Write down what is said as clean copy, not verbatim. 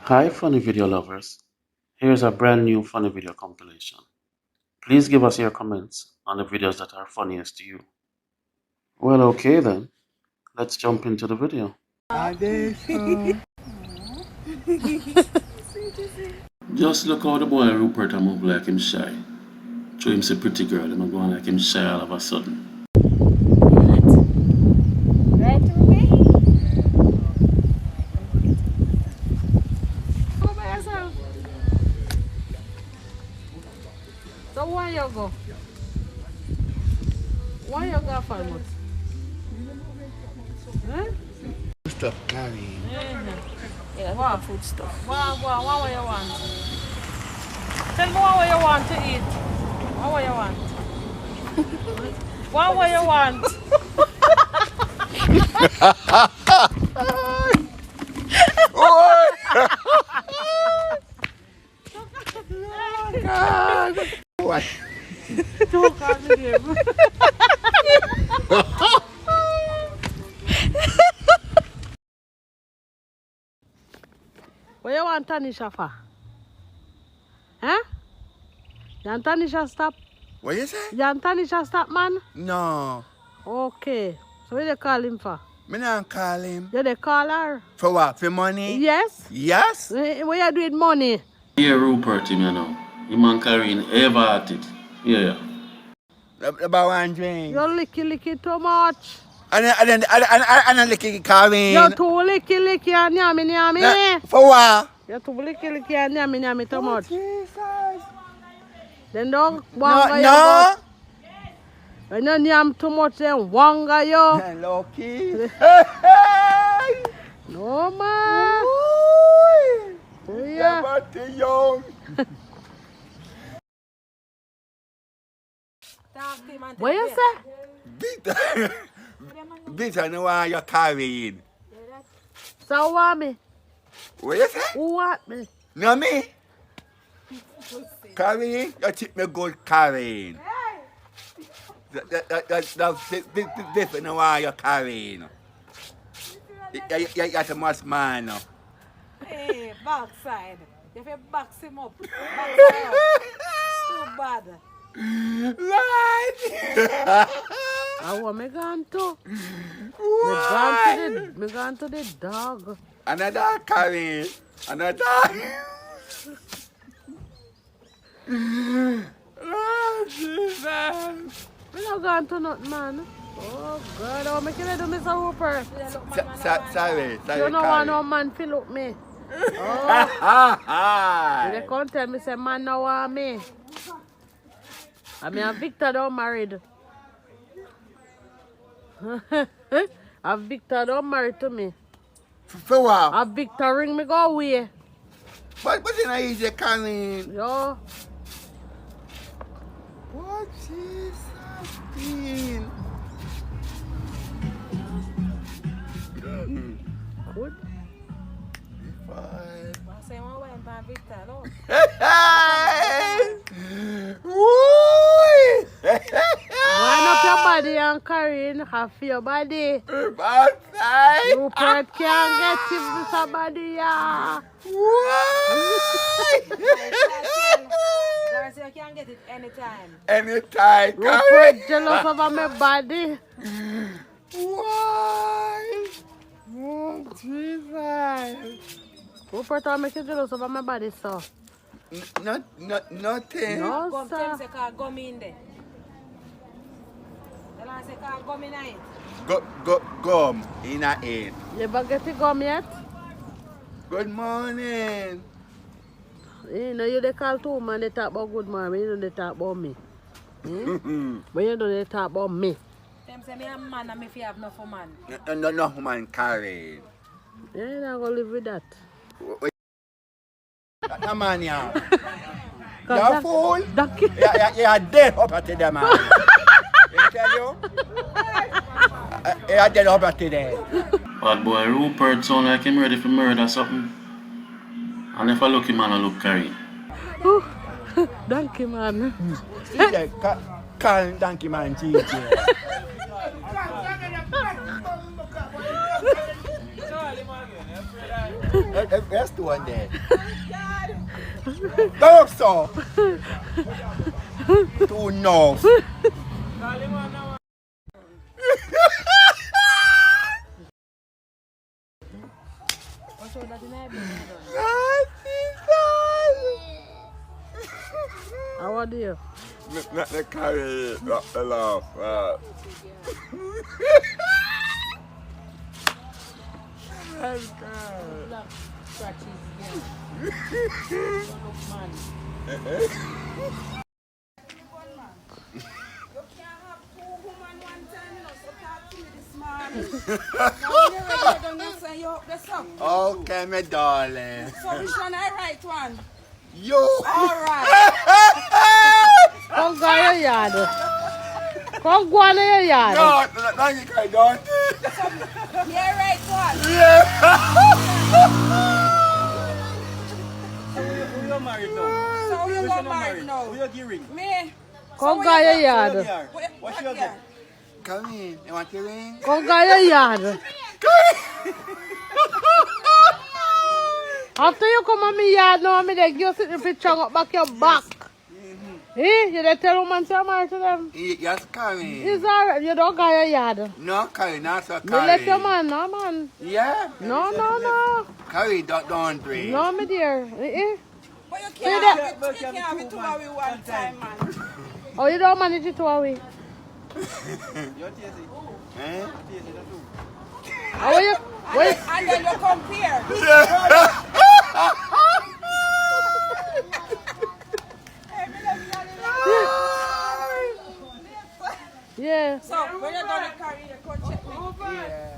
Hi funny video lovers, here's a brand new funny video compilation. Please give us your comments on the videos that are funniest to you. Well, okay then, let's jump into the video. Just look how the boy Rupert a move like him shy. Show him say pretty girl, him going like him shy all of a sudden. Right, Ruby? Go by yourself. So where you go? Where you go for much? Huh? Stuff carrying. Yeah, what food stuff? What you want? Tell me what you want to eat. What you want? What you want? God. What? Don't call me game. What you want Tanisha for? Huh? You want Tanisha stop? What you say? You want Tanisha stop, man? No. Okay. So what you call him for? Me not call him. You they call her? For what? For money? Yes? Yes? What you do with money? Here Rupert him you know. Him and Karine ever at it. Yeah. About one drink. You licky too much. And then licky carrying. You too licky and yummy. For what? You too licky and yummy too much. Jesus. Then don't wanga you. No. When you yam too much, then wanga you. Lucky. No man. Yeah. Never too young. What you say? This I know why you're carrying. So who want me? What you say? Who want me? No me. Carrying? You tip me good carrying. That's this I know why you're carrying. You're a must man now. Hey, backside. You have to box him up. Backside up. Too bad. Right. I want me gone to. Why? Me gone to the dog. Another carrying. Another. Oh, Jesus. Me not gone to nothing, man. Oh, God. I want me to do Mr. Rupert. Sorry. You don't want no man to look me. Oh. They come tell me, say, man, no want me. I mean, Victor don't married. Victor don't married to me. For what? Victor ring me go away. But it's not easy carrying. Yo. What Jesus mean? Good. Fine. Say one way by Victor, no. Wind up your body and carry in half your body. Outside. Rupert can't get him somebody, yeah. Why? Larry, you can get it anytime. Anytime. Rupert jealous over my body. Why? Oh, Jesus. Rupert will make you jealous over my body, so. Nothing. No, sir. Gum in there. The last say gum in it. Gum in a end. You ever get the gum yet? Good morning. You know, you they call two man, they talk about good morning, you know they talk about me. But you know they talk about me. Them say me a man and me fi have no for man. No man carrying. Yeah, you're not going to live with that. That man, yeah. You're a fool. Donkey. You're dead up at the man. Let me tell you. You're dead up at the Bad boy Rupert sound like him ready for murder something. And if I look him and I look Karine. Donkey man. Call Donkey Man TJ. Sorry, man. That's the one there. Go up, so. Too north. How are you? Not the carry it, not the laugh. That's good. Okay, my darling. So which one I right one? You. Alright. Come go your yard. Come go on your yard. No, not you can don't. Yeah, right one. Yeah. Who you married now? So you Who go you married now? Who you gearing? Me. Come go your yard. What you get? Come in. You want to ring? Come go your yard. After you come on me yard now, me like you sit in the chung up back your back. Eh? You dey tell woman say I'm married to them? Yes, carry. It's alright, you don't go your yard. No, carry, not so You carry. let your man, no man. Yeah. No. Carry, don't drink. No, me dear. Eh? But you that- can't have it two away one time, man. Oh, you don't manage it 2 away. You taste it. Eh? Taste it too. How are you? Wait. And then you compare. Yeah. So when you're done with carry, you go check me. Yeah.